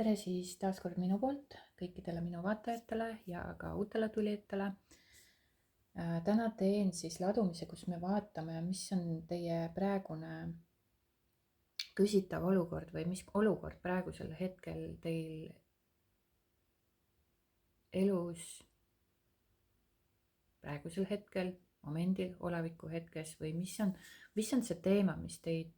tere siis taas kord minu poolt kõikidele minu vaatajatele ja ka uutele tulijatele. Täna teen siis ladumise, kus me vaatame, mis on teie praegune küsitav olukord või mis olukord praegusel hetkel teil elus, praegusel hetkel, momendil, oleviku hetkes või mis on see teema, mis teid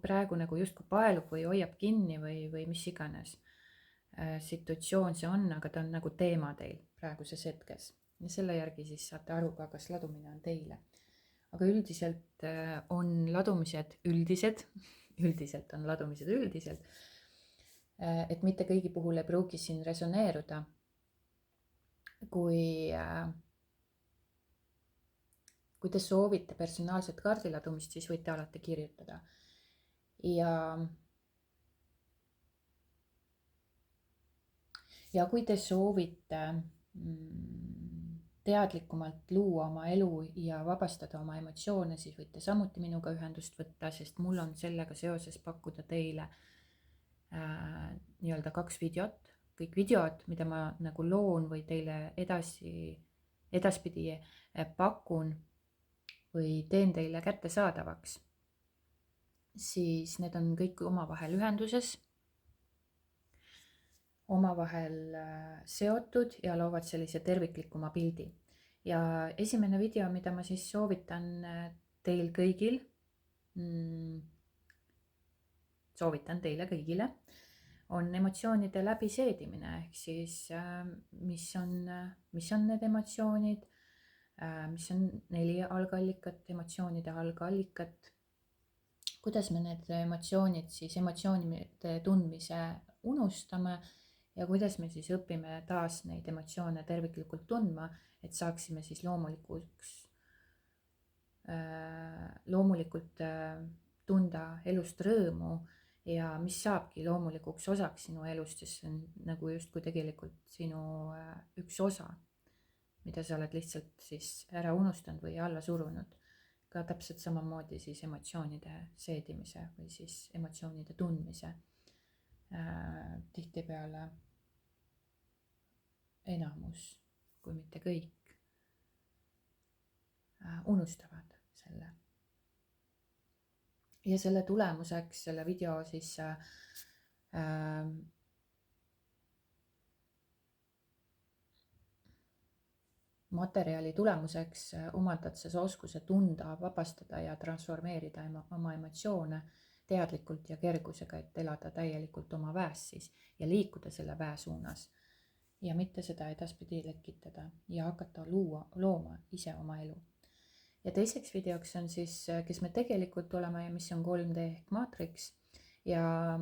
praegu nagu justkui paelub või hoiab kinni või mis iganes situatsioon see on, aga ta on nagu teema teil praeguses hetkes. Ja selle järgi siis saate aru ka, kas ladumine on teile. Aga üldiselt on ladumised üldised, üldiselt on ladumised üldiselt, et mitte kõigi puhul ei pruugi siin resoneeruda. Kui te soovite personaalset kaardiladumist, siis võite alati kirjutada. Ja kui te soovite teadlikumalt luua oma elu ja vabastada oma emotsioone, siis võite samuti minuga ühendust võtta, sest mul on sellega seoses pakkuda teile nii-öelda 2 videot. Kõik videod, mida ma nagu loon või teile edaspidi pakun või teen teile kättesaadavaks, siis need on kõik omavahel ühenduses, omavahel seotud ja loovad sellise terviklikuma pildi. Ja esimene video, mida ma siis soovitan teil kõigil, soovitan teile kõigile, on emotsioonide läbiseedimine, ehk siis mis on need emotsioonid, mis on 4 algallikat, emotsioonide algallikat, kuidas me need emotsioonid siis emotsioonide tundmise unustame ja kuidas me siis õpime taas neid emotsioone terviklikult tundma, et saaksime siis loomulikult tunda elust rõõmu ja mis saabki loomulikuks osaks sinu elust, sest see on nagu justkui tegelikult sinu üks osa, mida sa oled lihtsalt siis ära unustanud või alla surunud. Ka täpselt samamoodi siis emotsioonide seedimise või siis emotsioonide tundmise. Tihtipeale enamus, kui mitte kõik, unustavad selle. Ja selle tulemuseks, selle video siis materjali tulemuseks omandad sa oskuse tunda, vabastada ja transformeerida oma emotsioone teadlikult ja kergusega, et elada täielikult oma väes siis ja liikuda selle väe suunas ja mitte seda edaspidi lekitada ja hakata looma ise oma elu. Ja teiseks videoks on siis, kes me tegelikult oleme ja mis on 3D ehk maatriks ja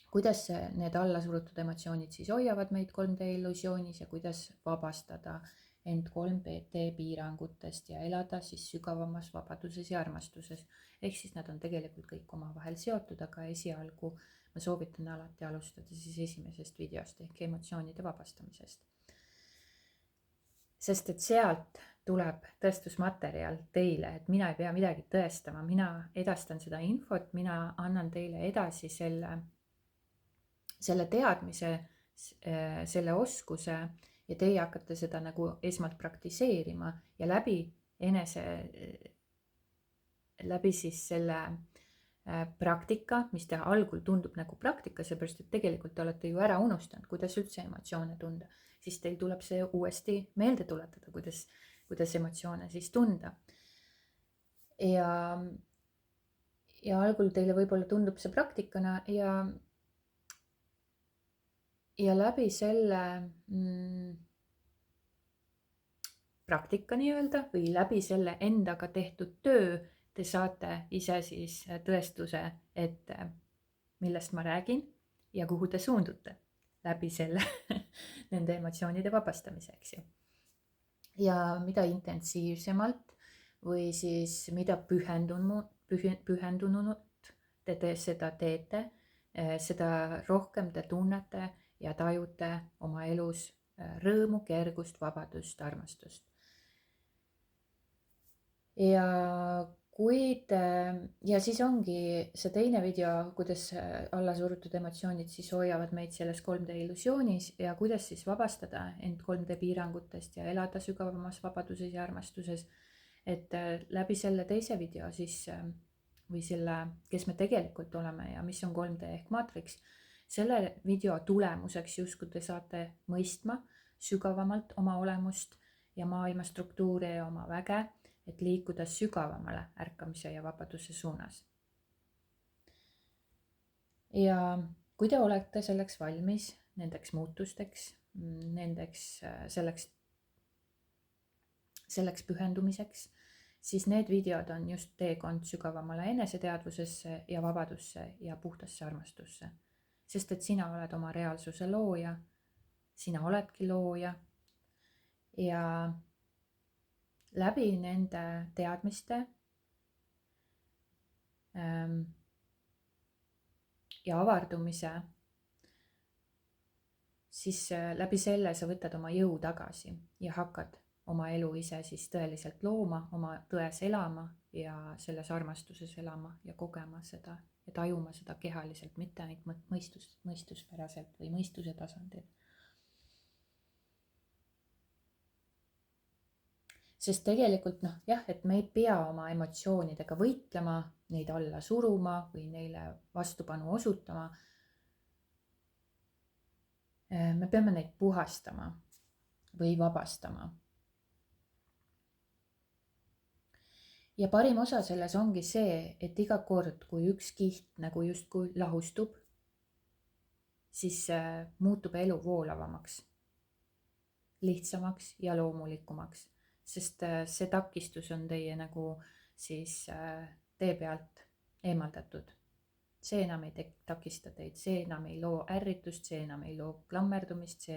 kuidas need alla surutud emotsioonid siis hoiavad meid 3D illusioonis ja kuidas vabastada end 3D piirangutest ja elada siis sügavamas vabaduses ja armastuses. Ehk siis nad on tegelikult kõik omavahel seotud, aga esialgu ma soovitan alati alustada siis esimesest videost ehk emotsioonide vabastamisest. Sest et sealt tuleb tõestusmaterjal teile, et mina ei pea midagi tõestama, mina edastan seda infot, mina annan teile edasi selle teadmise, selle oskuse ja teie hakkate seda nagu esmalt praktiseerima ja läbi siis selle praktika, mis te algul tundub nagu praktika, seepärast et tegelikult te olete ju ära unustanud, kuidas üldse emotsioone tunda, siis teil tuleb see uuesti meelde tuletada, kuidas emotsioone siis tunda. Ja algul teile võib-olla tundub see praktikana ja läbi selle praktika nii-öelda või läbi selle endaga tehtud töö te saate ise siis tõestuse, et millest ma räägin ja kuhu te suundute läbi selle nende emotsioonide vabastamise, eks ju. Ja mida intensiivsemalt või siis mida pühendunult te seda teete, seda rohkem te tunnete ja tajute oma elus rõõmu, kergust, vabadust, armastust. Ja kuid ja siis ongi see teine video, kuidas allasurutud emotsioonid siis hoiavad meid selles 3D illusioonis ja kuidas siis vabastada end 3D piirangutest ja elada sügavamas vabaduses ja armastuses. Et läbi selle teise video siis või selle, kes me tegelikult oleme ja mis on 3D ehk maatriks, selle video tulemuseks justkui te saate mõistma sügavamalt oma olemust ja maailma struktuure ja oma väge, et liikuda sügavamale ärkamise ja vabaduse suunas. Ja kui te olete selleks valmis, nendeks muutusteks, selleks pühendumiseks, siis need videod on just teekond sügavamale eneseteadvusesse ja vabadusse ja puhtasse armastusse. Sest et sina oled oma reaalsuse looja, sina oledki looja ja läbi nende teadmiste ja avardumise, siis läbi selle sa võtad oma jõu tagasi ja hakkad oma elu ise siis tõeliselt looma, oma tões elama ja selles armastuses elama ja kogema seda ja tajuma seda kehaliselt, mitte ainult mõistuspäraselt või mõistuse tasandil. Sest tegelikult jah, et me ei pea oma emotsioonidega võitlema, neid alla suruma või neile vastupanu osutama. Me peame neid puhastama või vabastama. Ja parim osa selles ongi see, et iga kord, kui üks kiht nagu justkui lahustub, siis muutub elu voolavamaks, lihtsamaks ja loomulikumaks, sest see takistus on teie nagu siis tee pealt eemaldatud. See enam ei takista teid, see enam ei loo ärritust, see enam ei loo klammerdumist,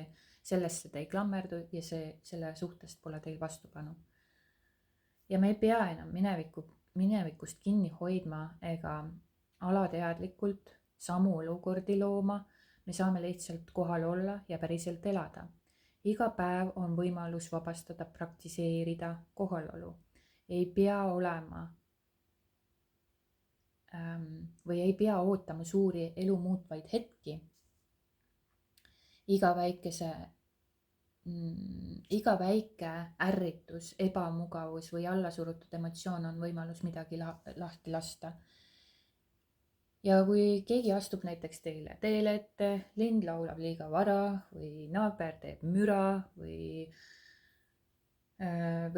sellesse te ei klammerdu ja selle suhtest pole teil vastupanu. Ja me ei pea enam minevikust kinni hoidma ega alateadlikult samu olukordi looma, me saame lihtsalt kohal olla ja päriselt elada. Iga päev on võimalus vabastada, praktiseerida kohalolu. Ei pea olema või ei pea ootama suuri elu muutvaid hetki. Iga väike ärritus, ebamugavus või allasurutud emotsioon on võimalus midagi lahti lasta. Ja kui keegi astub näiteks teele ette, lind laulab liiga vara või naaber teeb müra või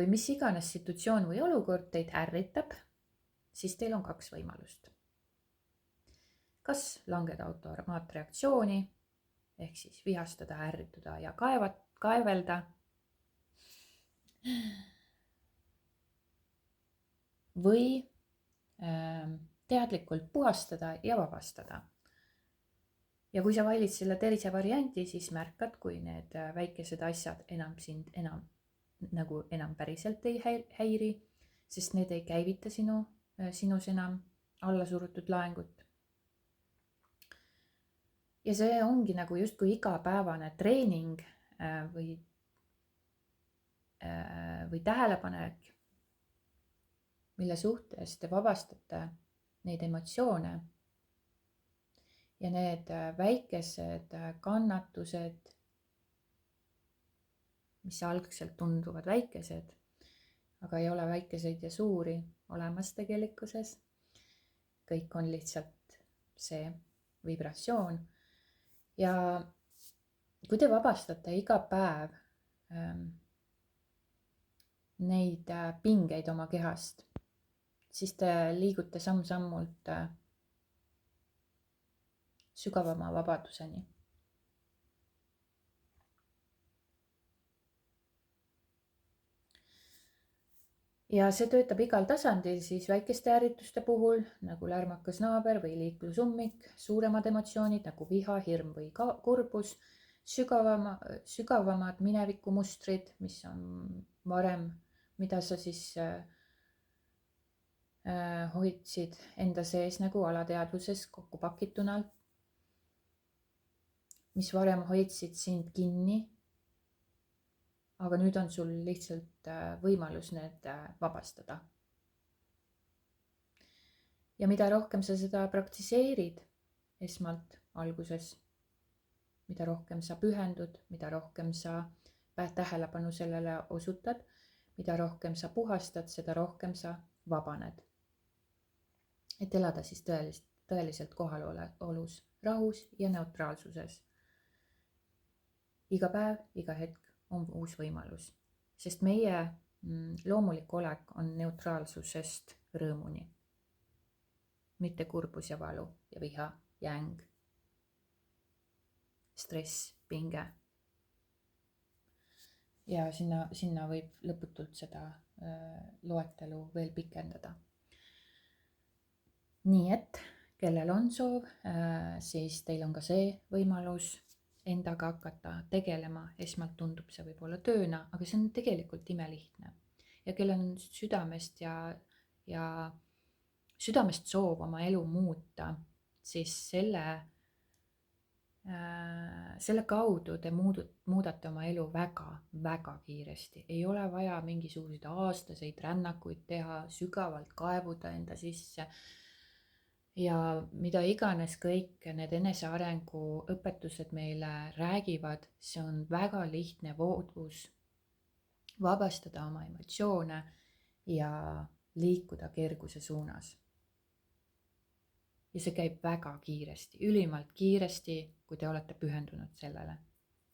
mis iganes situatsioon või olukord teid ärritab, siis teil on 2 võimalust. Kas langeda automaatreaktsiooni ehk siis vihastada, ärrituda ja kaevelda või teadlikult puhastada ja vabastada. Ja kui sa valid selle teise variandi, siis märkad, kui need väikesed asjad sind enam päriselt ei häiri, sest need ei käivita sinus enam allasurutud laengut. Ja see ongi nagu justkui igapäevane treening või tähelepanek, mille suhtes te vabastate neid emotsioone ja need väikesed kannatused, mis algselt tunduvad väikesed, aga ei ole väikeseid ja suuri olemas tegelikkuses. Kõik on lihtsalt see vibratsioon. Ja kui te vabastate iga päev neid pingeid oma kehast, siis te liigute samm-sammult sügavama vabaduseni. Ja see töötab igal tasandil, siis väikeste ärrituste puhul nagu lärmakas naaber või liiklusummik, suuremad emotsioonid nagu viha, hirm või kurbus, sügavamad minevikumustrid, mis on varem, mida sa siis hoidsid enda sees nagu alateadvuses kokkupakituna, mis varem hoidsid sind kinni. Aga nüüd on sul lihtsalt võimalus need vabastada. ja mida rohkem sa seda praktiseerid esmalt alguses, mida rohkem sa pühendud, mida rohkem sa tähelepanu sellele osutad, mida rohkem sa puhastad, seda rohkem sa vabaned. Et elada siis tõeliselt kohalolus, rahus ja neutraalsuses. Iga päev, iga hetk on uus võimalus, sest meie loomulik olek on neutraalsusest rõõmuni. Mitte kurbus ja valu ja viha ja äng, stress, pinge. Ja sinna võib lõputult seda loetelu veel pikendada. Nii et, kellel on soov, siis teil on ka see võimalus endaga hakata tegelema. Esmalt tundub see võib-olla tööna, aga see on tegelikult imelihtne. Ja kellel on südamest ja südamest soov oma elu muuta, siis selle kaudu te muudate oma elu väga kiiresti. Ei ole vaja mingisuguseid aastaseid rännakuid teha, sügavalt kaevuda enda sisse. Ja mida iganes kõik need enesearengu õpetused meile räägivad, see on väga lihtne voodus vabastada oma emotsioone ja liikuda kerguse suunas. Ja see käib väga kiiresti, ülimalt kiiresti, kui te olete pühendunud sellele,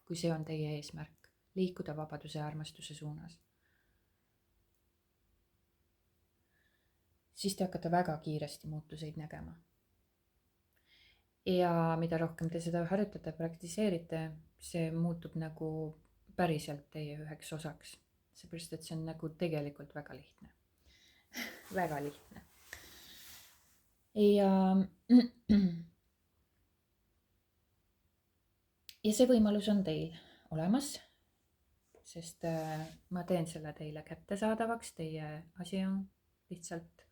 kui see on teie eesmärk, liikuda vabaduse ja armastuse suunas. Siis te hakkate väga kiiresti muutuseid nägema. Ja mida rohkem te seda harjutate, praktiseerite, see muutub nagu päriselt teie üheks osaks. Seepärast, et see on nagu tegelikult väga lihtne. Väga lihtne. Ja see võimalus on teil olemas, sest ma teen selle teile kättesaadavaks. Teie asi on lihtsalt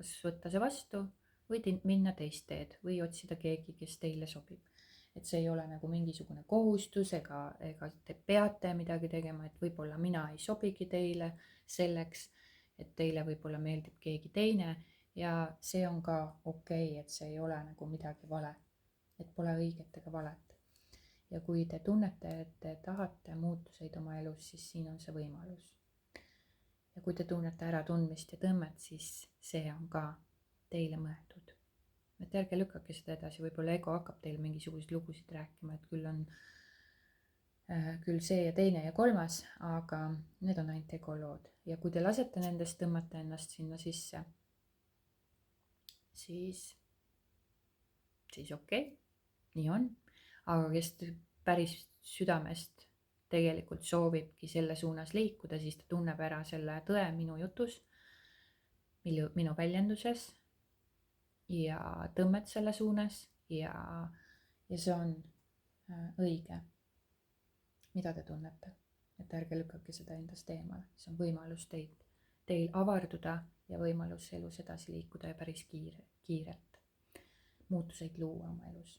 kas võtta see vastu või minna teist teed või otsida keegi, kes teile sobib. Et see ei ole nagu mingisugune kohustus ega te peate midagi tegema, et võib-olla mina ei sobigi teile selleks, et teile võib-olla meeldib keegi teine ja see on ka okei, et see ei ole nagu midagi vale, et pole õiget ega valet. Ja kui te tunnete, et te tahate muutuseid oma elus, siis siin on see võimalus. Ja kui te tunnete ära tundmist ja tõmmet, siis see on ka teile mõeldud. Et ärge lükkake seda edasi, võib-olla ego hakkab teile mingisuguseid lugusid rääkima, et küll on küll see ja teine ja kolmas, aga need on ainult ego lood. Ja kui te lasete nendest tõmmata ennast sinna sisse, siis okei, nii on. Aga kes päris südamest tegelikult soovibki selle suunas liikuda, siis ta tunneb ära selle tõe minu jutus, minu väljenduses ja tõmmet selle suunas ja see on õige, mida te tunnete. Et ärge lükkake seda endast eemale, see on võimalus teil avarduda ja võimalus elus edasi liikuda ja päris kiirelt muutuseid luua oma elus.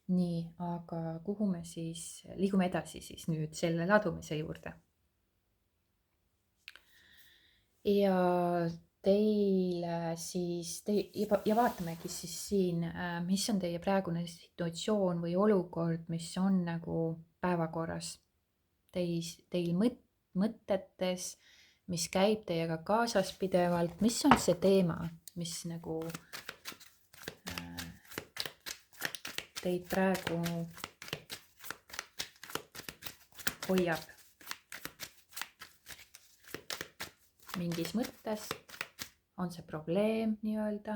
Nii, aga kuhu me siis liigume edasi siis nüüd selle ladumise juurde. Ja teile siis, ja vaatamegi siis siin, mis on teie praegune situatsioon või olukord, mis on nagu päevakorras teil mõtetes, mis käib teiega kaasas pidevalt, mis on see teema, mis nagu teid praegu hoiab mingis mõttes, on see probleem nii-öelda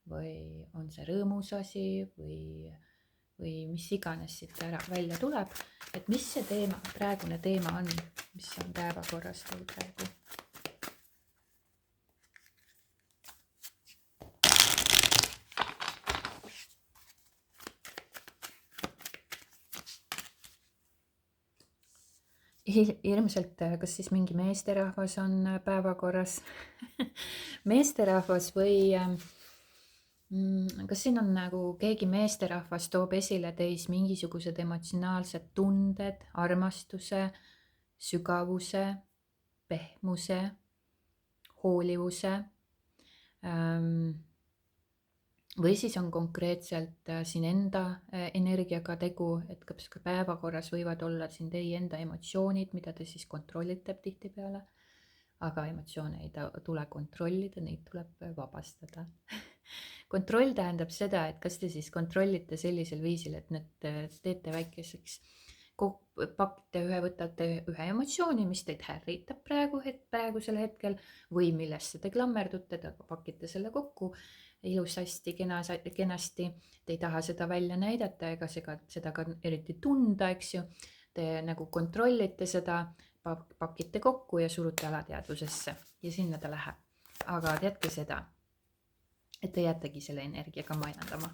või on see rõõmus asi või mis iganes siit välja tuleb, et mis see teema, praegune teema on, mis on päevakorras teil praegu. Ilmselt, kas siis mingi meesterahvas on päevakorras meesterahvas või kas siin on nagu keegi meesterahvas toob esile teis mingisugused emotsionaalsed tunded, armastuse, sügavuse, pehmuse, hoolivuse, või siis on konkreetselt siin enda energiaga tegu, et kas ka päevakorras võivad olla siin teie enda emotsioonid, mida te siis kontrollite tihtipeale. Aga emotsioone ei tule kontrollida, neid tuleb vabastada. Kontroll tähendab seda, et kas te siis kontrollite sellisel viisil, et need teete väikeseks, pakite võtate ühe emotsiooni, mis teid häiritab praegusel hetkel või millesse te klammerdute, te pakite selle kokku ilusasti, kenasti, te ei taha seda välja näidata ega seda ka eriti tunda, eks ju. Te nagu kontrollite seda, pakite kokku ja surute alateadvusesse ja sinna ta läheb. Aga teadke seda, et te jäätegi selle energiaga majandama,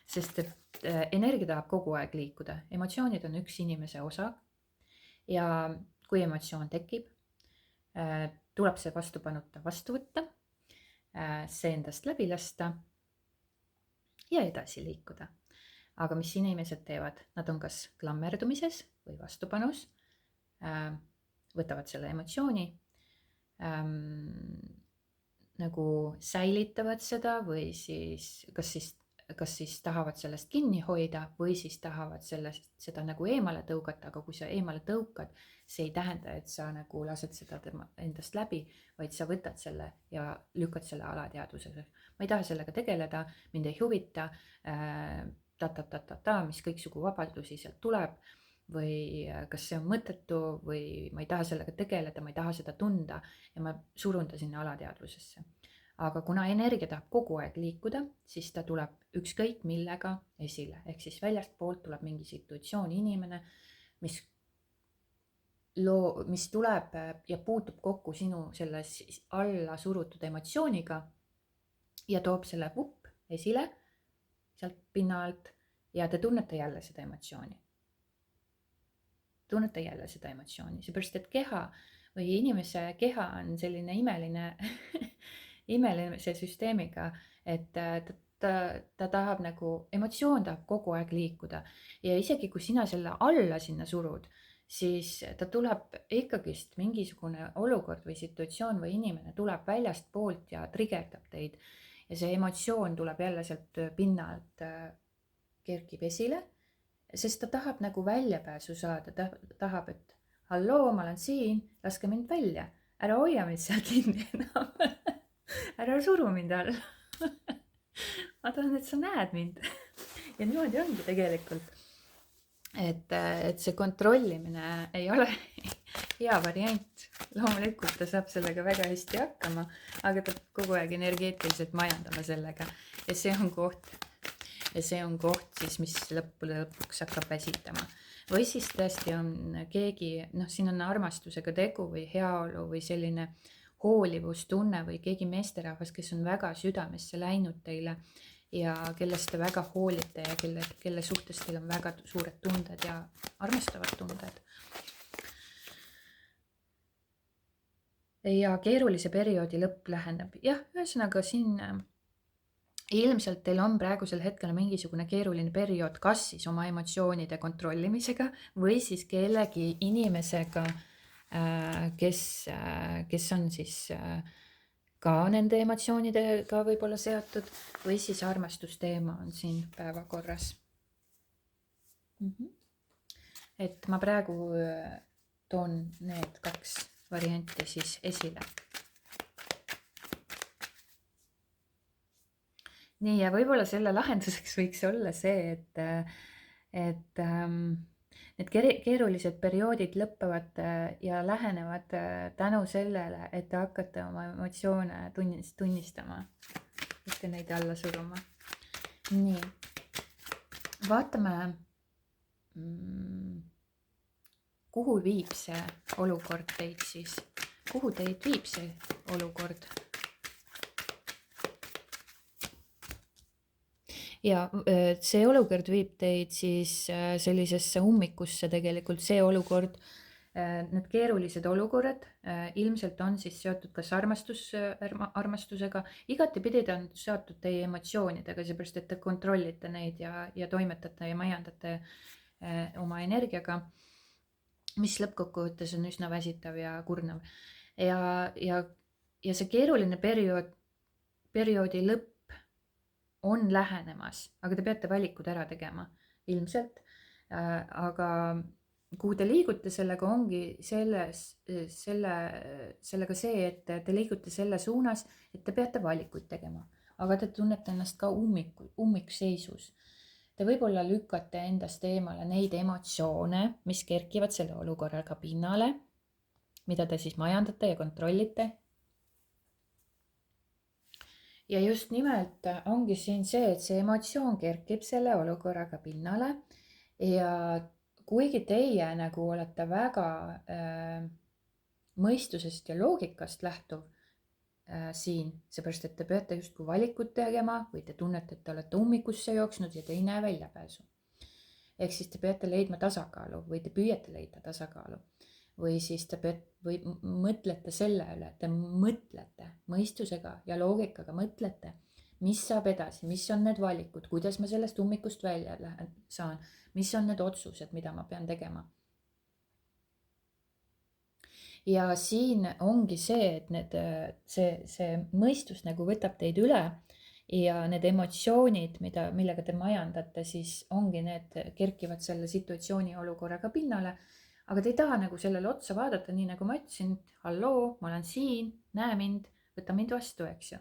sest et energia tahab kogu aeg liikuda. Emotsioonid on üks inimese osa ja kui emotsioon tekib, tuleb see vastupanuta vastu võtta, see endast läbi lasta ja edasi liikuda. Aga mis inimesed teevad? Nad on kas klammerdumises või vastupanus, võtavad selle emotsiooni, nagu säilitavad seda või siis kas siis tahavad sellest kinni hoida või siis tahavad seda nagu eemale tõugata, aga kui sa eemale tõukad, see ei tähenda, et sa nagu lased seda endast läbi, vaid sa võtad selle ja lükkad selle alateadvusesse. Ma ei taha sellega tegeleda, mind ei huvita, mis kõiksugu vabadusi sealt tuleb või kas see on mõttetu või ma ei taha sellega tegeleda, ma ei taha seda tunda ja ma surun ta sinna alateadvusesse. Aga kuna energia tahab kogu aeg liikuda, siis ta tuleb ükskõik millega esile. Ehk siis väljastpoolt tuleb mingi situatsioon, inimene, mis tuleb ja puutub kokku sinu selle alla surutud emotsiooniga ja toob selle esile sealt pinna alt ja te tunnete jälle seda emotsiooni. Seepärast, et keha või inimese keha on selline imelise süsteemiga, et ta tahab nagu, emotsioon tahab kogu aeg liikuda ja isegi kui sina selle alla sinna surud, siis ta tuleb ikkagist mingisugune olukord või situatsioon või inimene tuleb väljast poolt ja trigerdab teid ja see emotsioon tuleb jälle sealt pinnalt, kerkib esile, sest ta tahab nagu väljapääsu saada, ta tahab, et halloo, ma olen siin, laske mind välja, ära hoia mind seal kinni enam. Ära suru mind all. Ma tahan, et sa näed mind. Ja niimoodi ongi tegelikult, et see kontrollimine ei ole hea variant. Loomulikult ta saab sellega väga hästi hakkama, aga ta kogu aeg energeetiliselt majandama sellega. Ja see on koht siis, mis lõpuks hakkab väsitama. Või siis tõesti on keegi, siin on armastusega tegu või heaolu või selline hoolivustunne või keegi meesterahvas, kes on väga südamesse läinud teile ja kellest te väga hoolite ja kelle suhtes teil on väga suured tunded ja armastavad tunded. Ja keerulise perioodi lõpp läheneb. Jah, ühesõnaga siin ilmselt teil on praegusel hetkel mingisugune keeruline periood, kas siis oma emotsioonide kontrollimisega või siis kellegi inimesega, kes on siis ka nende emotsioonidega võib-olla seotud või siis armastusteema on siin päevakorras. Et ma praegu toon need 2 varianti siis esile. Nii, ja võib-olla selle lahenduseks võiks olla see, et need keerulised perioodid lõppevad ja lähenevad tänu sellele, et te hakkate oma emotsioone tunnistama, mitte neid alla suruma. Nii, vaatame, kuhu viib see olukord teid siis, kuhu teid viib see olukord. Ja see olukord viib teid siis sellisesse ummikusse tegelikult, see olukord, need keerulised olukorrad ilmselt on siis seotud kas armastusega, igatepidi ta on seotud teie emotsioonidega, seepärast, et te kontrollite neid ja toimetate ja majandate oma energiaga, mis lõppkokkuvõttes on üsna väsitav ja kurnav. Ja see keeruline perioodi lõpp on lähenemas, aga te peate valikud ära tegema ilmselt. Aga kuhu te liigute, sellega ongi sellega see, et te liigute selle suunas, et te peate valikuid tegema, aga te tunnete ennast ka ummikseisus. Te võib-olla lükkate endast eemale neid emotsioone, mis kerkivad selle olukorraga pinnale, mida te siis majandate ja kontrollite. Ja just nimelt ongi siin see, et see emotsioon kerkib selle olukorraga pinnale ja kuigi teie nagu olete väga mõistusest ja loogikast lähtuv siin, seepärast et te peate justkui valikut tegema või te tunnete, et te olete ummikusse jooksnud ja te ei näe väljapääsu. Ehk siis te peate leidma tasakaalu või te püüate leida tasakaalu. Või siis või mõtlete selle üle, te mõtlete mõistusega ja loogikaga mõtlete, mis saab edasi, mis on need valikud, kuidas ma sellest ummikust välja saan, mis on need otsused, mida ma pean tegema. Ja siin ongi see, et see mõistus nagu võtab teid üle ja need emotsioonid, millega te majandate, siis ongi need kerkivad selle situatsiooni olukorraga pinnale. Aga te ei taha nagu sellele otsa vaadata, nii nagu ma ütlesin, halloo, ma olen siin, näe mind, võta mind vastu, eks ju.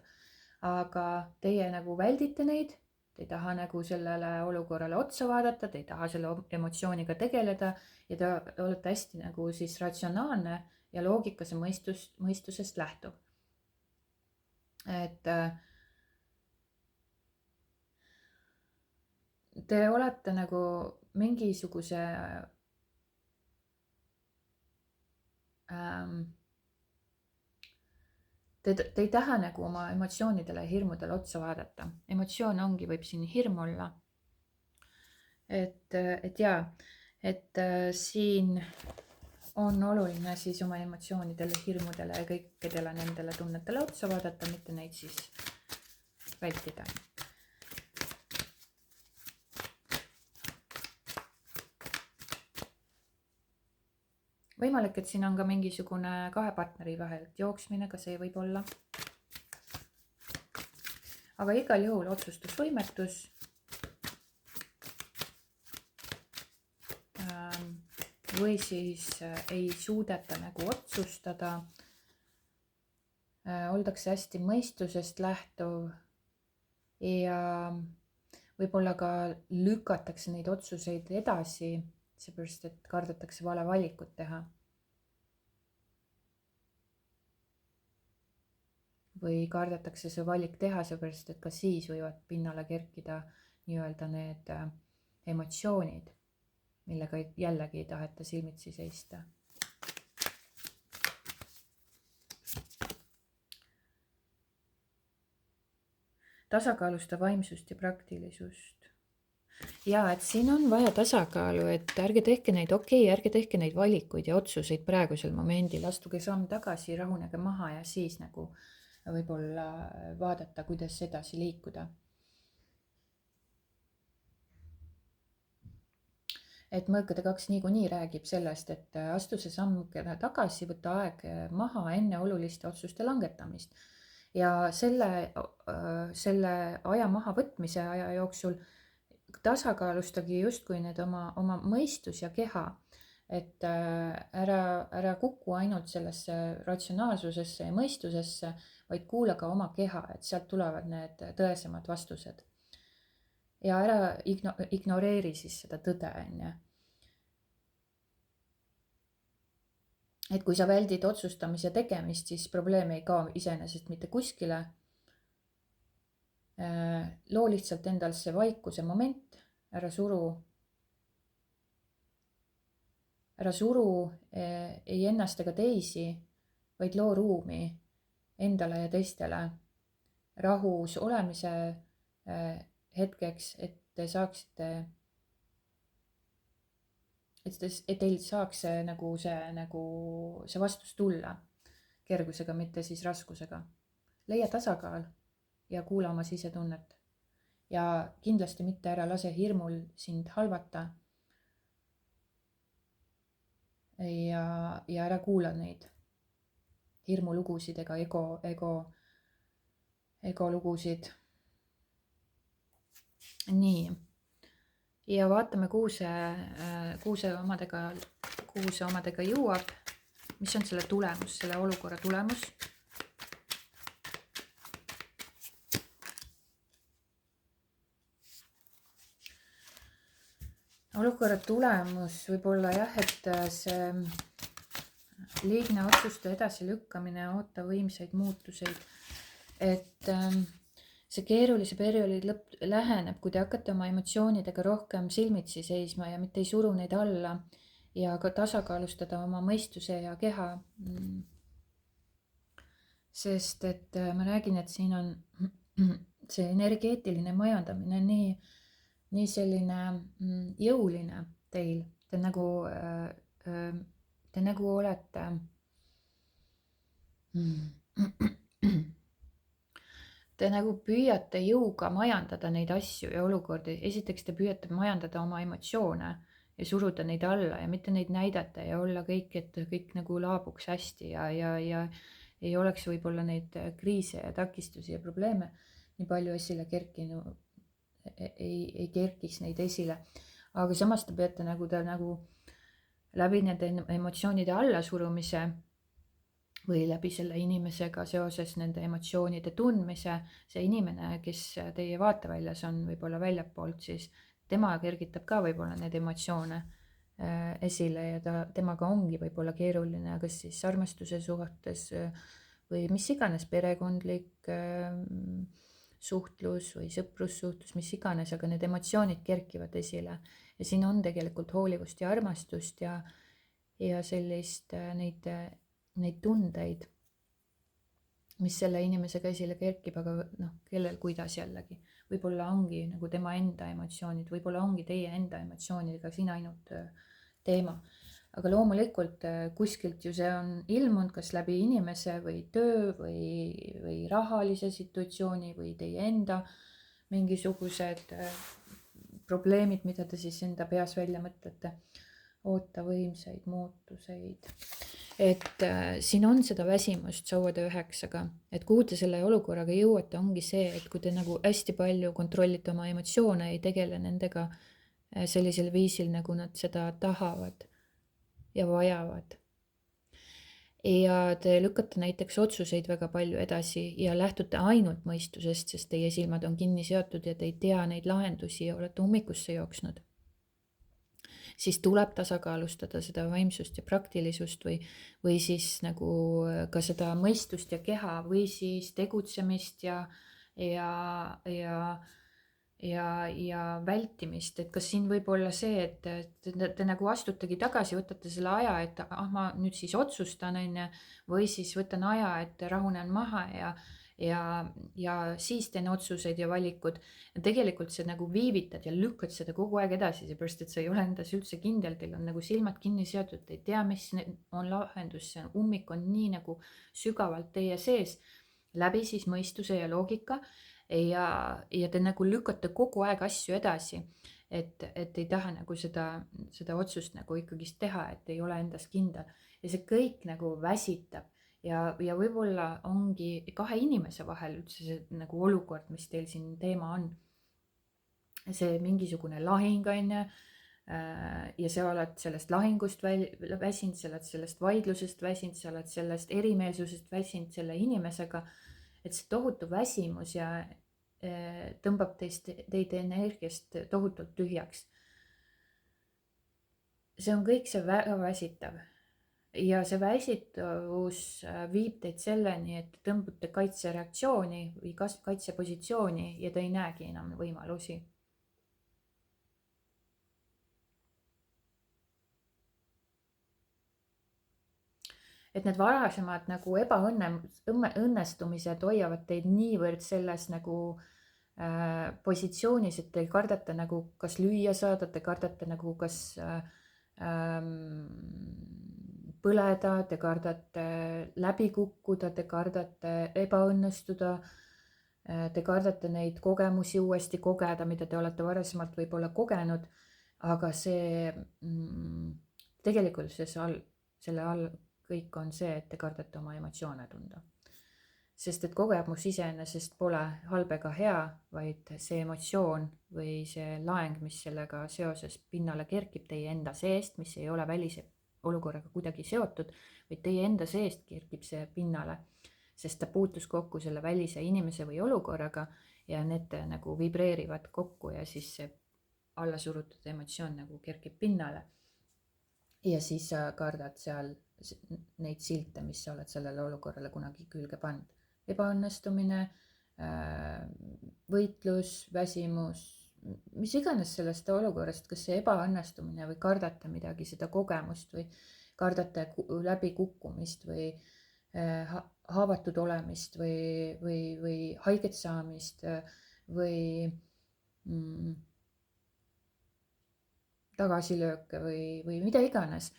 Aga teie nagu väldite neid, te ei taha nagu sellele olukorrale otsa vaadata, te ei taha selle emotsiooniga tegeleda ja te olete hästi nagu siis ratsionaalne ja loogikase mõistusest lähtub. Et te olete nagu mingisuguse te ei taha nagu oma emotsioonidele ja hirmudele otsa vaadata. Emotsioon võib siin hirm olla. Et jaa, et siin on oluline siis oma emotsioonidele, hirmudele ja kõikidele nendele tunnetele otsa vaadata, mitte neid siis vältida. Võimalik, et siin on ka mingisugune kahe partneri vahel jooksmine, ka see võib olla. Aga igal juhul otsustusvõimetus. Või siis ei suudeta nagu otsustada. Oldakse hästi mõistusest lähtuv ja võib-olla ka lükatakse neid otsuseid edasi, seepärast, et kardetakse vale valikut teha. Või kardetakse see valik teha, seepärast, et ka siis võivad pinnale kerkida nii-öelda need emotsioonid, millega jällegi ei taheta silmitsi seista. Tasakaalusta vaimsust ja praktilisust. Ja et siin on vaja tasakaalu, et ärge tehke neid, ärge tehke neid valikuid ja otsuseid praegusel momendil, astuge samm tagasi, rahunege maha ja siis nagu võib-olla vaadata, kuidas edasi liikuda. Et Mõõkade 2 niikuinii räägib sellest, et astu see samm tagasi, võta aeg maha enne oluliste otsuste langetamist. Ja selle aja mahavõtmise aja jooksul tasakaalustagi justkui need oma mõistus ja keha, et ära kuku ainult sellesse ratsionaalsusesse ja mõistusesse, vaid kuula ka oma keha, et sealt tulevad need tõesemad vastused. Ja ära ignoreeri siis seda tõde, onju. Et kui sa väldid otsustamise tegemist, siis probleem ei kao iseenesest mitte kuskile. Loo lihtsalt endal see vaikuse moment, ära suru ei ennast ega teisi, vaid loo ruumi endale ja teistele rahus olemise hetkeks, et te saaksite, et teil saaks see vastus tulla kergusega, mitte siis raskusega. Leia tasakaal ja kuula oma sisetunnet. Ja kindlasti mitte ära lase hirmul sind halvata. Ja ära kuula neid hirmulugusid ega ego lugusid. nii, ja vaatame, kuhu see omadega jõuab. Mis on selle tulemus, selle olukorra tulemus? Olukorra tulemus võib olla jah, et see liigne otsuste edasilükkamine, oota võimsaid muutuseid, et see keerulise perioodi lõpp läheneb, kui te hakkate oma emotsioonidega rohkem silmitsi seisma ja mitte ei suru neid alla ja ka tasakaalustada oma mõistuse ja keha. Sest et ma räägin, et siin on see energeetiline majandamine nii selline jõuline teil, te nagu olete te nagu püüate jõuga majandada neid asju ja olukordi. Esiteks te püüate majandada oma emotsioone ja suruda neid alla ja mitte neid näidata ja olla et kõik nagu laabuks hästi ja ei oleks võib-olla neid kriise ja takistusi ja probleeme nii palju esile kerkinud, ei kerkiks neid esile. Aga samas te peate nagu läbi nende emotsioonide allasurumise või läbi selle inimesega seoses nende emotsioonide tundmise, see inimene, kes teie vaateväljas on võib-olla väljapoolt, siis tema kergitab ka võib-olla need emotsioone esile ja temaga ongi võib-olla keeruline, kas siis armastuse suhtes või mis iganes perekondlik suhtlus või sõprussuhtlus, mis iganes, aga need emotsioonid kerkivad esile ja siin on tegelikult hoolivust ja armastust ja sellist neid tundeid, mis selle inimesega esile kerkib, aga kellel kuidas jällegi. Võib-olla ongi nagu tema enda emotsioonid, võib-olla ongi teie enda emotsioonidega siin ainult teema. Aga loomulikult kuskilt ju see on ilmunud kas läbi inimese või töö või rahalise situatsiooni või teie enda mingisugused probleemid, mida te siis enda peas välja mõtlete. Oota võimsaid muutuseid. Et siin on seda väsimust sauade 9-ga, et kuhu te selle olukorraga jõuate, ongi see, et kui te nagu hästi palju kontrollite oma emotsioone, ei tegele nendega sellisel viisil, nagu nad seda tahavad ja vajavad. Ja te lükkate näiteks otsuseid väga palju edasi ja lähtute ainult mõistusest, sest teie silmad on kinni seotud ja te ei tea neid lahendusi ja olete ummikusse jooksnud. Siis tuleb tasakaalustada seda vaimsust ja praktilisust või siis nagu ka seda mõistust ja keha või siis tegutsemist ja vältimist, et kas siin võib olla see, et te nagu astutegi tagasi, võtate selle aja, et ma nüüd siis otsustan, või siis võtan aja, et rahunen maha ja siis teen otsuseid ja valikud. Ja tegelikult see nagu viivitad ja lükkad seda kogu aeg edasi, seepärast et sa ei ole endas üldse kindel, teil on nagu silmad kinni seotud, te ei tea, mis on lahendus, see ummik on nii nagu sügavalt teie sees, läbi siis mõistuse ja loogika ja te nagu lükkate kogu aeg asju edasi, et ei taha nagu seda otsust nagu ikkagist teha, et ei ole endas kindel ja see kõik nagu väsitab. Ja võib-olla ongi kahe inimese vahel üldse see nagu olukord, mis teil siin teema on. See mingisugune lahing on ja sa oled sellest lahingust väsinud, sa oled sellest vaidlusest väsinud, sa oled sellest erimeelsusest väsinud selle inimesega. Et see tohutu väsimus ja tõmbab teid energiast tohutult tühjaks. See on kõik see väga väsitav. Ja see väsitavus viib teid selleni, et tõmbute kaitsereaktsiooni või kaitsepositsiooni ja te ei näegi enam võimalusi. Et need varasemad nagu ebaõnnestumised hoiavad teid niivõrd selles nagu positsioonis, et te kardate nagu kas lüüa saada, te kardate nagu kas põleda, te kardate läbi kukkuda, te kardate ebaõnnestuda, te kardate neid kogemusi uuesti kogeda, mida te olete varasemalt võib-olla kogenud, aga see tegelikult selle all kõik on see, et te kardate oma emotsioone tunda. sest et kogemus iseenesest pole halb ega hea, vaid see emotsioon või see laeng, mis sellega seoses pinnale kerkib teie enda seest, mis ei ole välise olukorraga kuidagi seotud, vaid teie enda seest kerkib see pinnale, sest ta puutus kokku selle välise inimese või olukorraga ja need nagu vibreerivad kokku ja siis see allasurutud emotsioon nagu kerkib pinnale. Ja siis sa kardad seal neid silte, mis sa oled sellele olukorrale kunagi külge pannud. Ebaõnnestumine, võitlus, väsimus, mis iganes sellest olukorrast, kas see ebaõnnestumine või kardate midagi, seda kogemust või kardate läbikukkumist või haavatud olemist või haiget saamist või tagasilööke või mida iganes.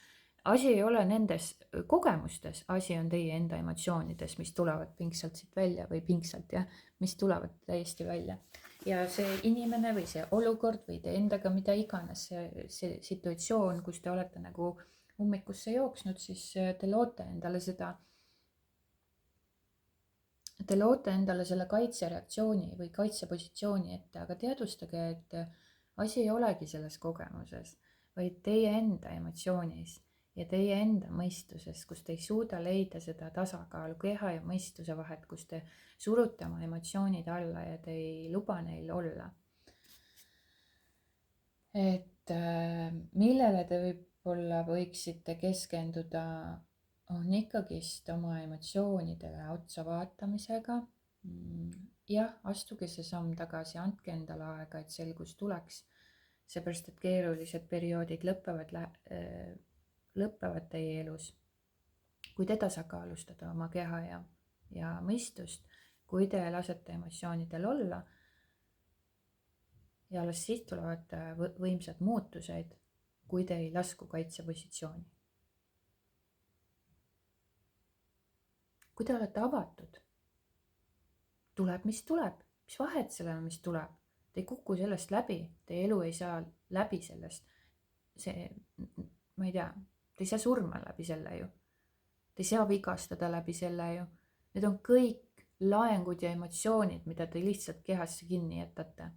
Asi ei ole nendes kogemustes, asi on teie enda emotsioonides, mis tulevad pingsalt siit välja või pingsalt jah, mis tulevad täiesti välja. Ja see inimene või see olukord või te endaga mida iganes, see situatsioon, kus te olete nagu ummikusse jooksnud, siis te loote endale selle kaitsereaktsiooni või kaitsepositsiooni ette, aga teadvustage, et asi ei olegi selles kogemuses, vaid teie enda emotsioonis ja teie enda mõistuses, kus te ei suuda leida seda tasakaalu keha ja mõistuse vahet, kus te surute oma emotsioonid alla ja te ei luba neil olla. Et millele te võib-olla võiksite keskenduda, on ikkagist oma emotsioonidele otsa vaatamisega. Jah, astuge see samm tagasi, andke endale aega, et selgus tuleks, seepärast et keerulised perioodid lõpevad teie elus. Kui te tasakaalustada oma keha ja mõistust, kui te lasete emotsioonidel olla ja alles siis tulevad võimsad muutused, kui te ei lasku kaitsepositsiooni. Kui te olete avatud, tuleb, mis vahet sellele, mis tuleb. Te ei kuku sellest läbi, teie elu ei saa läbi sellest. Ma ei tea, te ei saa surma läbi selle ju. Te ei saa vigastada läbi selle ju. Need on kõik laengud ja emotsioonid, mida te lihtsalt kehasse kinni jätate.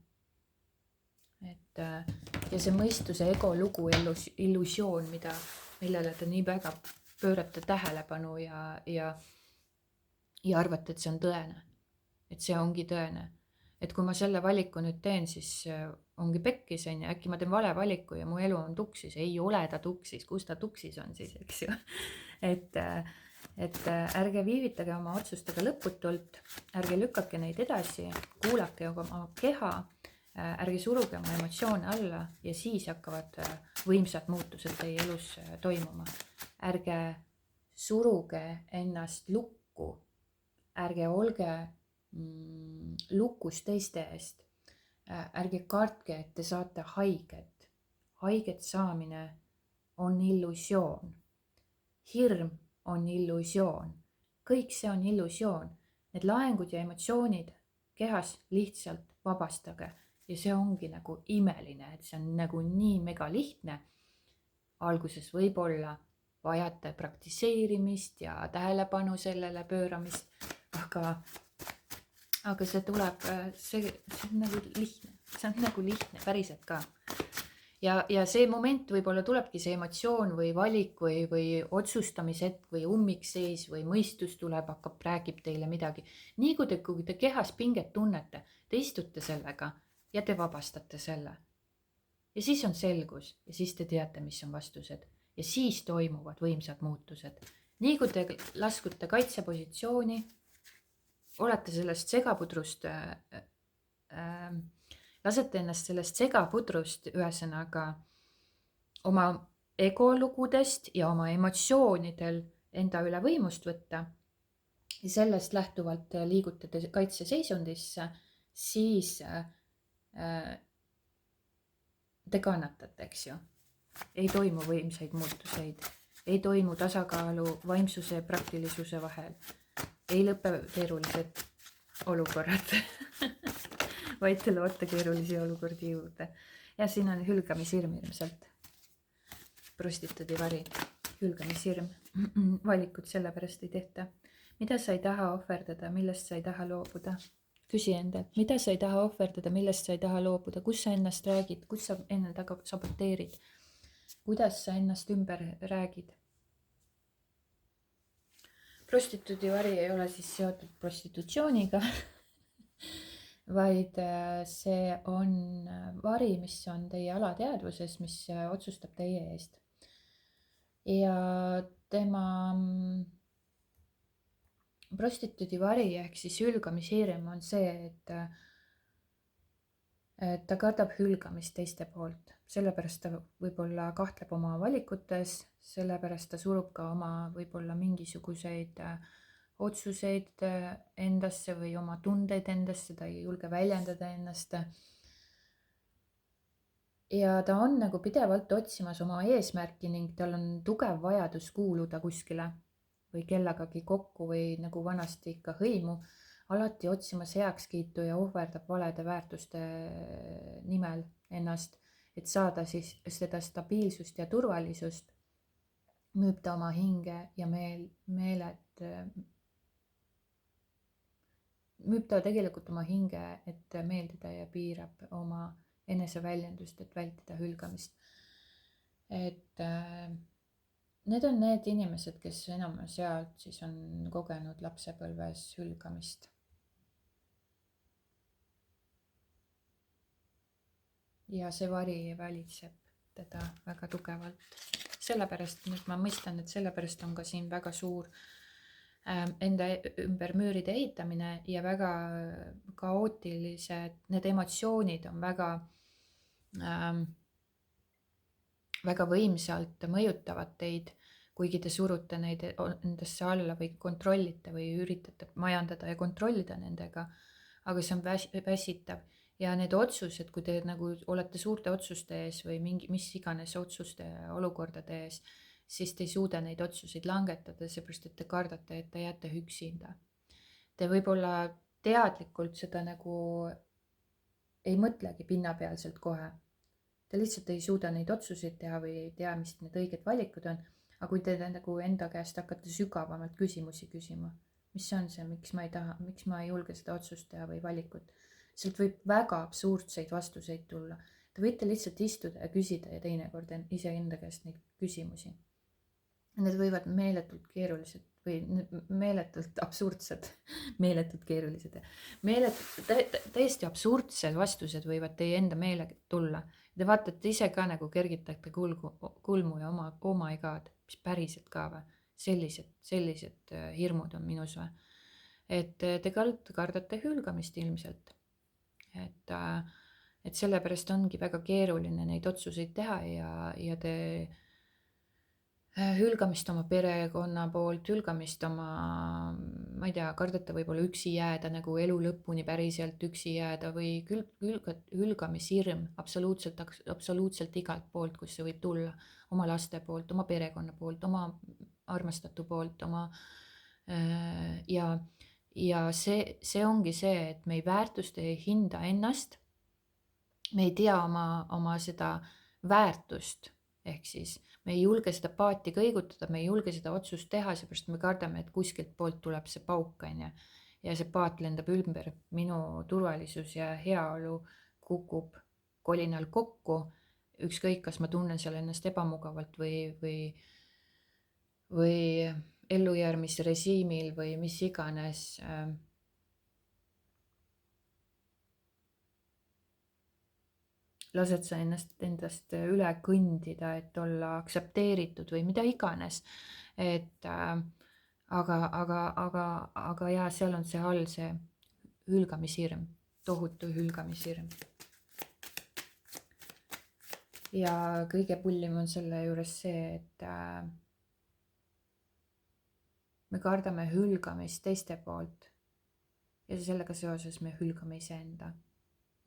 Ja see mõistuse ego lugu, illusioon, millele te nii väga pöörate tähelepanu ja arvate, et see on tõene. Et see ongi tõene. Et kui ma selle valiku nüüd teen, siis ongi pekkis, äkki ma teen vale valiku ja mu elu on tuksis. Ei ole ta tuksis, kus ta tuksis on siis, eks ju. Et ärge viivitage oma otsustega lõputult, ärge lükkake neid edasi, kuulake oma keha, ärge suruge oma emotsioone alla ja siis hakkavad võimsad muutused teie elus toimuma. Ärge suruge ennast lukku, ärge olge lukus teiste eest. Ärge kartke, et te saate haiget. Haiget saamine on illusioon. Hirm on illusioon. Kõik see on illusioon. Need laengud ja emotsioonid kehas lihtsalt vabastage. Ja see ongi nagu imeline, et see on nagu nii mega lihtne. Alguses võib-olla vajate praktiseerimist ja tähelepanu sellele pööramist, aga see tuleb, see on nagu lihtne, päriselt ka. Ja see moment võib-olla tulebki see emotsioon või valik või otsustamishetk või ummikseis või mõistus tuleb, räägib teile midagi. Nii kui te kehas pinget tunnete, te istute sellega ja te vabastate selle. Ja siis on selgus ja siis te teate, mis on vastused. Ja siis toimuvad võimsad muutused. Nii kui te laskute kaitsepositsiooni, olete sellest segapudrust, lasete ennast sellest segapudrust ühesõnaga oma egolugudest ja oma emotsioonidel enda üle võimust võtta ja sellest lähtuvalt liigute kaitseseisundisse, siis te kannatate, eks ju. Ei toimu võimsaid muutuseid, ei toimu tasakaalu vaimsuse ja praktilisuse vahel. Ei lõpe keerulised olukorrad, vaid te loote keerulisi olukordi juurde. Ja siin on hülgamishirm ilmselt. Prostituudi vari, hülgamishirm. Valikut sellepärast ei tehta. mida sa ei taha ohverdada, millest sa ei taha loobuda? Küsi endalt, mida sa ei taha ohverdada, millest sa ei taha loobuda, kus sa ennast räägid, kus sa enne taga saboteerid, kuidas sa ennast ümber räägid. Prostituudivari ei ole siis seotud prostitutsiooniga vaid see on vari, mis on teie alateadvuses, mis otsustab teie eest. Ja tema prostituudivari ehk siis hülgamishirm on see, et ta kardab hülgamist teiste poolt, sellepärast ta võib-olla kahtleb oma valikutes, sellepärast ta surub ka oma võib-olla mingisuguseid otsuseid endasse või oma tundeid endasse, ta ei julge väljendada ennast. Ja ta on nagu pidevalt otsimas oma eesmärki ning tal on tugev vajadus kuuluda kuskile või kellegagi kokku või nagu vanasti ikka hõimu, alati otsimas heakskiitu ja ohverdab valede väärtuste nimel ennast, et saada siis seda stabiilsust ja turvalisust. Müüb ta oma hinge ja meeled, müüb ta tegelikult oma hinge, et meeldida ja piirab oma eneseväljendust, et vältida hülgamist. Et need on need inimesed, kes enamjaolt siis on kogenud lapsepõlves hülgamist. Ja see vari valitseb teda väga tugevalt. Sellepärast nüüd ma mõistan, et sellepärast on ka siin väga suur enda ümber müüride ehitamine ja väga kaootilised, need emotsioonid on väga võimsalt mõjutavad teid, kuigi te surute neid endasse alla või kontrollite või üritate majandada ja kontrollida nendega, aga see on väsitav. Ja need otsused, kui te nagu olete suurte otsuste ees või mis iganes otsuste olukordade ees, siis te ei suuda neid otsuseid langetada, seepärast et te kardate, et te jääte üksinda. Te võib-olla teadlikult seda nagu ei mõtlegi pinnapealselt kohe. Te lihtsalt ei suuda neid otsuseid teha või ei tea, mis need õiged valikud on. Aga kui te nagu enda käest hakkate sügavamalt küsimusi küsima, mis on see, miks ma ei julge seda otsust teha või valikut, sealt võib väga absurdseid vastuseid tulla. Te võite lihtsalt istuda ja küsida ja teinekord iseenda käest neid küsimusi. Need võivad meeletult keerulised või meeletult absurdsed, meeletult keerulised ja täiesti absurdsed vastused võivad teie enda meele tulla. Te vaatate ise ka nagu kergitate kulmu ja oh my god, mis päriselt ka või? Sellised hirmud on minus või? Et te kardate hülgamist ilmselt. Et sellepärast ongi väga keeruline neid otsuseid teha ja te hülgamist oma perekonna poolt, hülgamist oma, ma ei tea, kardate võib-olla üksi jääda, nagu elu lõpuni päriselt üksi jääda või hülgamishirm absoluutselt igalt poolt, kus see võib tulla, oma laste poolt, oma perekonna poolt, oma armastatu poolt, ja see ongi see, et me ei väärtusta ja ei hinda ennast, me ei tea oma seda väärtust, ehk siis me ei julge seda paati kõigutada, me ei julge seda otsust teha, seepärast me kardame, et kuskilt poolt tuleb see pauk, ja see paat lendab ümber, minu turvalisus ja heaolu kukub kolinal kokku, ükskõik, kas ma tunnen seal ennast ebamugavalt või ellujärmisrežiimil või mis iganes. Lased sa endast üle kõndida, et olla aktsepteeritud või mida iganes. Aga jaa, seal on see all see hülgamishirm, tohutu hülgamishirm. Ja kõige pullim on selle juures see, et me kardame hülgamist teiste poolt ja sellega seoses me hülgame iseenda.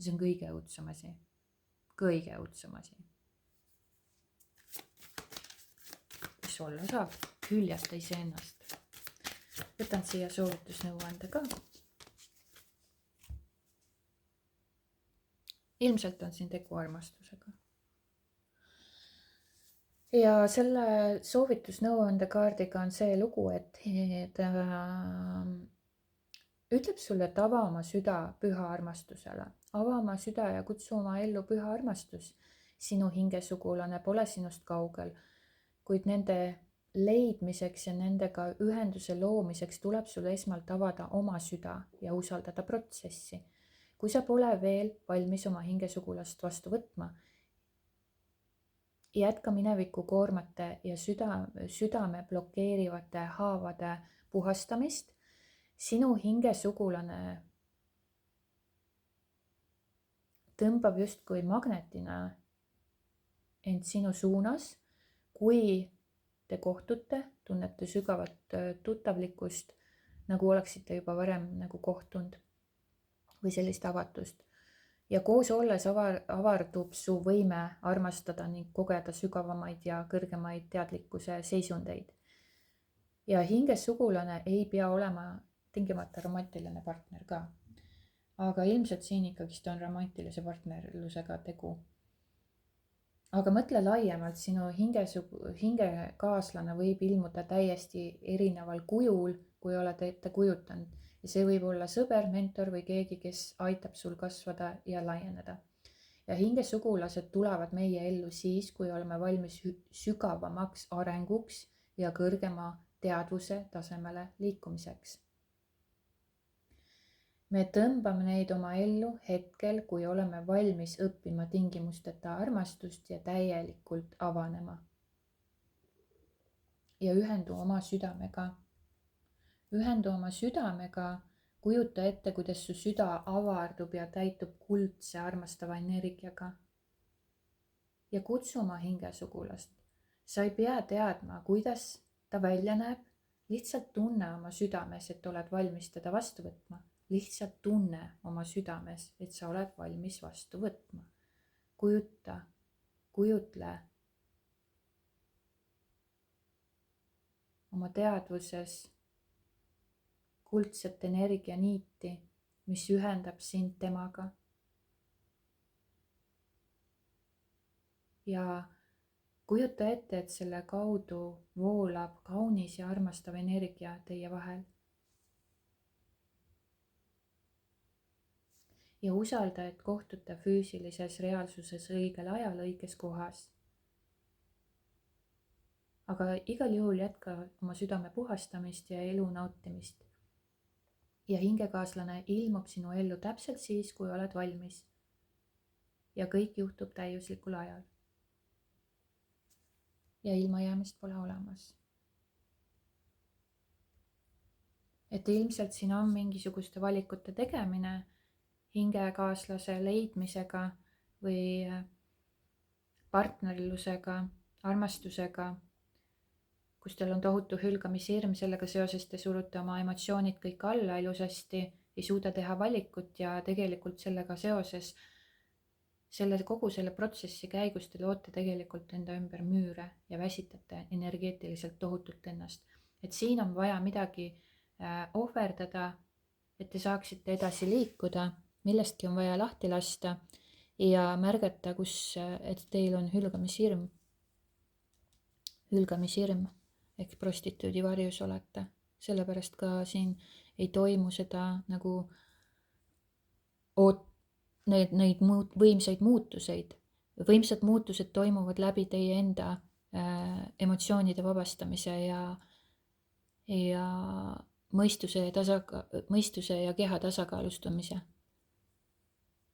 See on kõige õudsem asi. Kõige õudsem asi. Mis olla saab, hüljata iseennast. Võtan siia soovitusnõuande ka. Ilmselt on siin tegu armastusega. ja selle soovitusnõuandekaardiga on see lugu, et ütleb sulle, et ava oma süda püha armastusele. Ava oma süda ja kutsu oma ellu püha armastus. Sinu hingesugulane pole sinust kaugel, kuid nende leidmiseks ja nendega ühenduse loomiseks tuleb sul esmalt avada oma süda ja usaldada protsessi. Kui sa pole veel valmis oma hingesugulast vastu võtma, jätka mineviku koormate ja südame blokeerivate haavade puhastamist. Sinu hingesugulane tõmbab justkui magnetina end sinu suunas. Kui te kohtute, tunnete sügavat tuttavlikkust, nagu oleksite juba varem nagu kohtunud või sellist avatust. Ja koos olles avardub su võime armastada ning kogeda sügavamaid ja kõrgemaid teadlikkuse seisundeid. Ja hingesugulane ei pea olema tingimata romantiline partner ka. Aga ilmselt siin ikkagist on romantilise partnerlusega tegu. Aga mõtle laiemalt, sinu hingekaaslane võib ilmuda täiesti erineval kujul, kui oled ette kujutanud. Ja see võib olla sõber, mentor või keegi, kes aitab sul kasvada ja laieneda. Ja hingesugulased tulevad meie ellu siis, kui oleme valmis sügavamaks arenguks ja kõrgema teadvuse tasemele liikumiseks. Me tõmbame neid oma ellu hetkel, kui oleme valmis õppima tingimusteta armastust ja täielikult avanema. Ja ühendu oma südamega. Ühendu oma südamega, kujuta ette, kuidas su süda avardub ja täitub kuldse armastava energiaga. Ja kutsu oma hingesugulast. Sa ei pea teadma, kuidas ta välja näeb. Lihtsalt tunne oma südames, et oled valmis teda vastu võtma. Lihtsalt tunne oma südames, et sa oled valmis vastu võtma. Kujutle oma teadvuses kuldset energianiiti, mis ühendab sind temaga. Ja kujuta ette, et selle kaudu voolab kaunis ja armastav energia teie vahel. Ja usalda, et kohtute füüsilises reaalsuses õigel ajal õiges kohas. Aga igal juhul jätka oma südame puhastamist ja elu nautimist. Ja hingekaaslane ilmub sinu ellu täpselt siis, kui oled valmis. Ja kõik juhtub täiuslikul ajal. Ja ilmajäämist pole olemas. Et ilmselt siin on mingisuguste valikute tegemine hingekaaslase leidmisega või partnerlusega, armastusega, kus teil on tohutu hülgamishirm, sellega seoses te surute oma emotsioonid kõik alla ilusasti, ei suuda teha valikut ja tegelikult sellega seoses kogu selle protsessi käigus te loote tegelikult enda ümber müüre ja väsitate energeetiliselt tohutult ennast. Et siin on vaja midagi ohverdada, et te saaksite edasi liikuda, millestki on vaja lahti lasta ja märgata, et teil on hülgamishirm. Hülgamishirm ehk prostituudi varjus olete. Sellepärast ka siin ei toimu seda nagu neid võimsaid muutuseid. Võimsad muutused toimuvad läbi teie enda emotsioonide vabastamise ja mõistuse ja keha tasakaalustamise.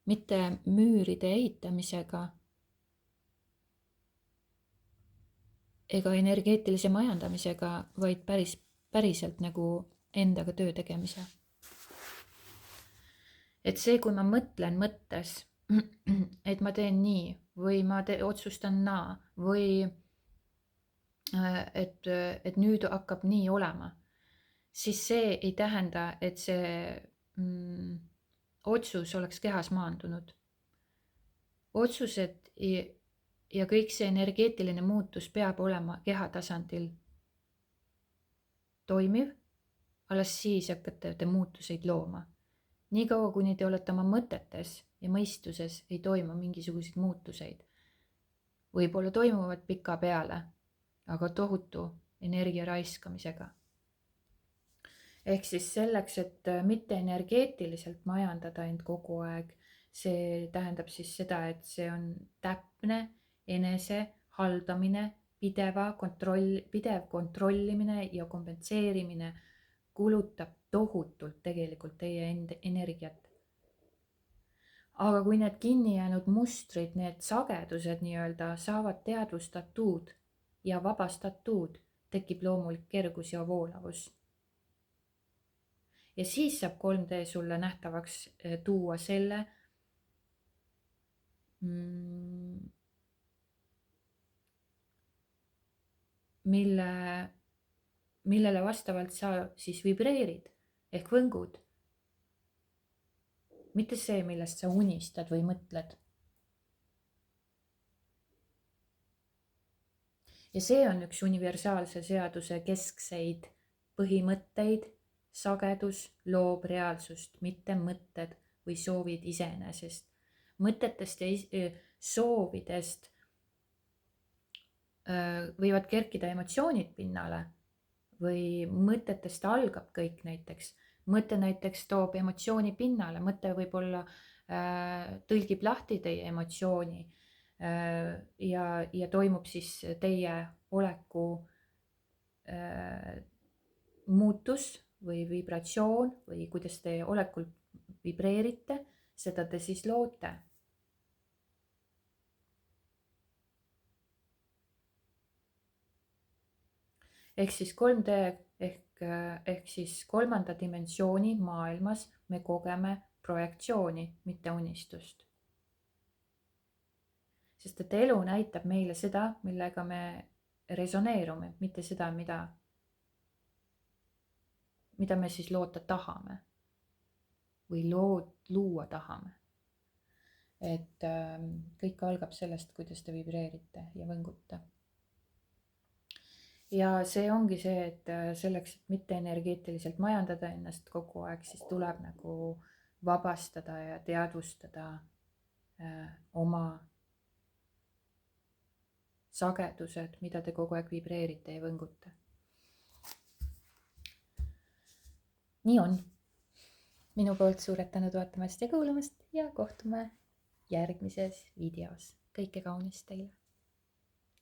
Mitte müüride ehitamisega ega energeetilise majandamisega, vaid päriselt nagu endaga töö tegemise. Et see, kui ma mõtlen mõttes, et ma teen nii või ma otsustan naa või et nüüd hakkab nii olema, siis see ei tähenda, et see otsus oleks kehas maandunud. Otsused ja kõik see energeetiline muutus peab olema keha tasandil toimiv, alles siis hakkate te muutuseid looma. Nii kaua, kuni te olete oma mõtetes ja mõistuses, ei toimu mingisuguseid muutuseid. võib-olla toimuvad pikapeale, aga tohutu energia raiskamisega. Ehk siis selleks, et mitte energeetiliselt majandada end kogu aeg, see tähendab siis seda, et see on täpne enese haldamine, pidev kontrollimine ja kompenseerimine kulutab tohutult tegelikult teie enda energiat. Aga kui need kinni jäänud mustrid, need sagedused nii-öelda saavad teadvustatud ja vabastatud, tekib loomulik kergus ja voolavus. Ja siis saab 3D sulle nähtavaks tuua selle, millele vastavalt sa siis vibreerid ehk võngud. Mitte see, millest sa unistad või mõtled. Ja see on üks universaalse seaduse keskseid põhimõtteid. Sagedus loob reaalsust, mitte mõtted või soovid iseenesest. Mõtetest ja soovidest võivad kerkida emotsioonid pinnale või mõtetest algab kõik näiteks. Mõte näiteks toob emotsiooni pinnale, mõte võib-olla tõlgib lahti teie emotsiooni ja toimub siis teie oleku muutus või vibratsioon või kuidas te olekul vibreerite, seda te siis loote. Ehk siis 3D ehk siis kolmanda dimensiooni maailmas me kogeme projektsiooni, mitte unistust. Sest et elu näitab meile seda, millega me resoneerume, mitte seda, mida me siis loota tahame või luua tahame. Et kõik algab sellest, kuidas te vibreerite ja võngute. Ja see ongi see, et selleks, et mitte energeetiliselt majandada ennast kogu aeg, siis tuleb nagu vabastada ja teadvustada oma sagedused, mida te kogu aeg vibreerite ja võngute. Nii on. Minu poolt suured tänud vaatamast ja kuulamast ja kohtume järgmises videos. Kõike kaunist teile!